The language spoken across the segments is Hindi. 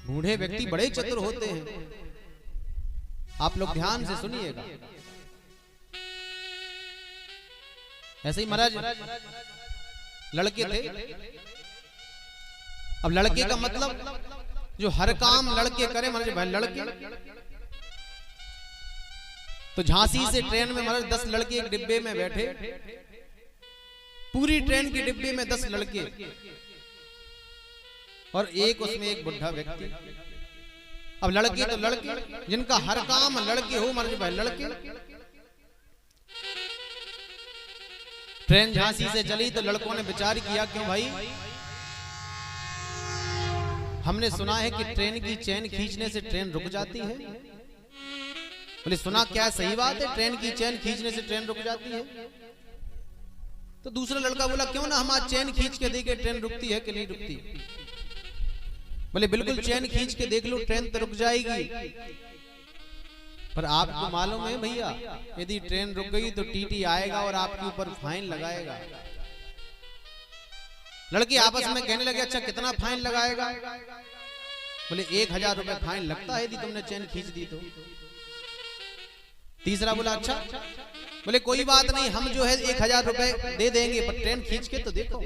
बूढ़े व्यक्ति बड़े चतुर होते हैं, आप लोग ध्यान से सुनिएगा। ऐसे ही महाराज लड़के थे। अब लड़के का मतलब जो हर काम लड़के करे, महाराज भाई लड़के। तो झांसी से ट्रेन में महाराज 10 लड़के एक डिब्बे में बैठे, पूरी ट्रेन के डिब्बे में 10 लड़के और एक उसमें एक बुढ़ा व्यक्ति। अब लड़के तो लड़के, जिनका हर काम लड़के हो महाराज भाई लड़के। ट्रेन झांसी से चली तो लड़कों ने विचार किया, क्यों भाई, हमने सुना है कि ट्रेन की चैन खींचने से ट्रेन रुक जाती है। बोले सुना क्या, सही बात है, ट्रेन की चैन खींचने से ट्रेन रुक जाती है। तो दूसरा लड़का बोला, क्यों ना हम आज चैन खींच के देखें ट्रेन रुकती है कि नहीं रुकती। बोले बिल्कुल चैन खींच के देख लो, ट्रेन तो रुक जाएगी। पर आपको मालूम है भैया, यदि ट्रेन रुक गई तो टीटी आएगा और आपके ऊपर फाइन लगाएगा। लड़के आपस में कहने लगे, अच्छा कितना फाइन लगाएगा। बोले 1000 रुपए फाइन लगता है यदि तुमने चैन खींच दी तो। तीसरा बोला अच्छा। बोले कोई बात नहीं, हम जो है 1000 रुपए दे देंगे, पर ट्रेन खींच के तो देखो।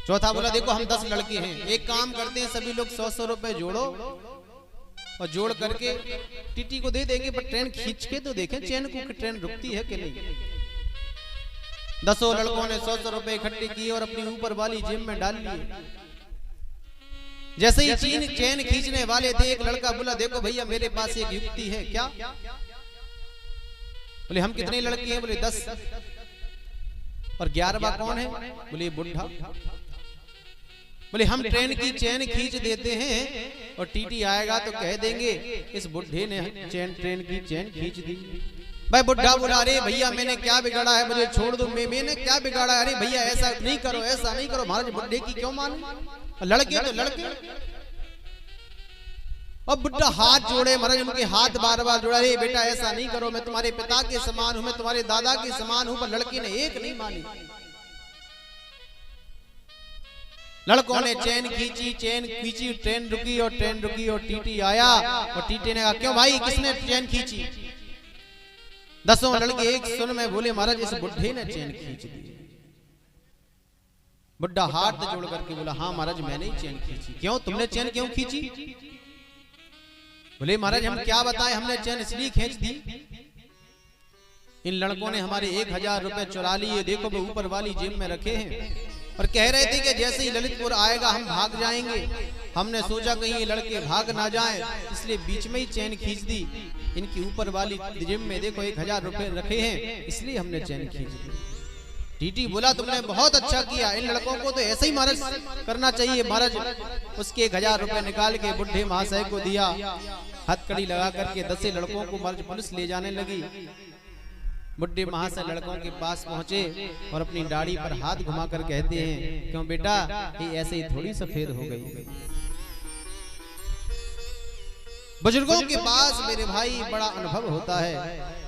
चौथा बोला देखो हम 10 लड़के हैं, एक काम करते हैं सभी लोग 100-100 रुपए जोड़ो और जोड़ करके टीटी को दे देंगे, पर ट्रेन खींच के तो देखें चैन को कि ट्रेन रुकती है कि नहीं। 10 लड़कों ने 100-100 रुपए इकट्ठे किए और अपनी ऊपर वाली जेब में डाल लिए। जैसे ही चैन खींचने वाले थे, एक लड़का बोला देखो भैया मेरे पास एक युक्ति है। क्या? बोले हम कितने लड़के हैं। बोले 10। और 11वां कौन है। बोले बुढ़ा। बोले हम ट्रेन की चैन खींच देते हैं और टीटी आएगा तो कह देंगे इस बुढ़े ने ट्रेन की चैन खींच दी। भाई बुढ़ा बोला अरे भैया मैंने क्या बिगाड़ा है, मुझे छोड़ दो, मैंने क्या बिगाड़ा है। अरे भैया ऐसा नहीं करो, ऐसा नहीं करो। महाराज बुढ़े की क्यों माने, लड़के तो लड़के। अब बुढ़ा हाथ जोड़े, महाराज उनके हाथ बार बार जोड़ा, अरे बेटा ऐसा नहीं करो, मैं तुम्हारे पिता के समान हूं, मैं तुम्हारे दादा के समान हूं। पर लड़के ने एक नहीं मानी। लड़कों ने चैन खींची, ट्रेन रुकी और टीटी आया और टीटी ने कहा क्यों भाई किसने चैन खींची। 10 लड़के एक सुन में बोले महाराज इस बुढ़े ने चैन खींच दी। बुढ़ा हाथ जोड़ करके बोला हाँ महाराज मैंने ही चैन खींची। क्यों, तुमने चैन क्यों खींची। बोले महाराज हम क्या बताएं, हमने चैन इसलिए खींच दी, इन लड़कों ने हमारे 1000 रुपए चुरा लिए, देखो वो ऊपर वाली जेब में रखे हैं। और कह रहे थे कि जैसे ही ललितपुर आएगा हम भाग जाएंगे। हमने सोचा कहीं ये लड़के भाग ना जाएं, इसलिए बीच में ही चैन खींच दी। इनकी ऊपर वाली जेब में देखो 1000 रुपए रखे हैं, इसलिए हमने चैन खींच दी। टीटी बोला तुमने बहुत अच्छा किया, इन लड़कों को तो ऐसे ही महाराज करना चाहिए। महाराज उसके 1000 रुपए निकाल के बुढ़े महाशय को दिया, हथकड़ी लगा करके 10 लड़कों को महाराज पुलिस ले जाने लगी। बुढ़े महाशय लड़कों के पास पहुंचे और अपनी दाढ़ी पर हाथ घुमाकर कहते हैं क्यों बेटा ये ऐसे ही थोड़ी सफेद हो गई। बुजुर्गों के पास मेरे भाई बड़ा अनुभव होता है।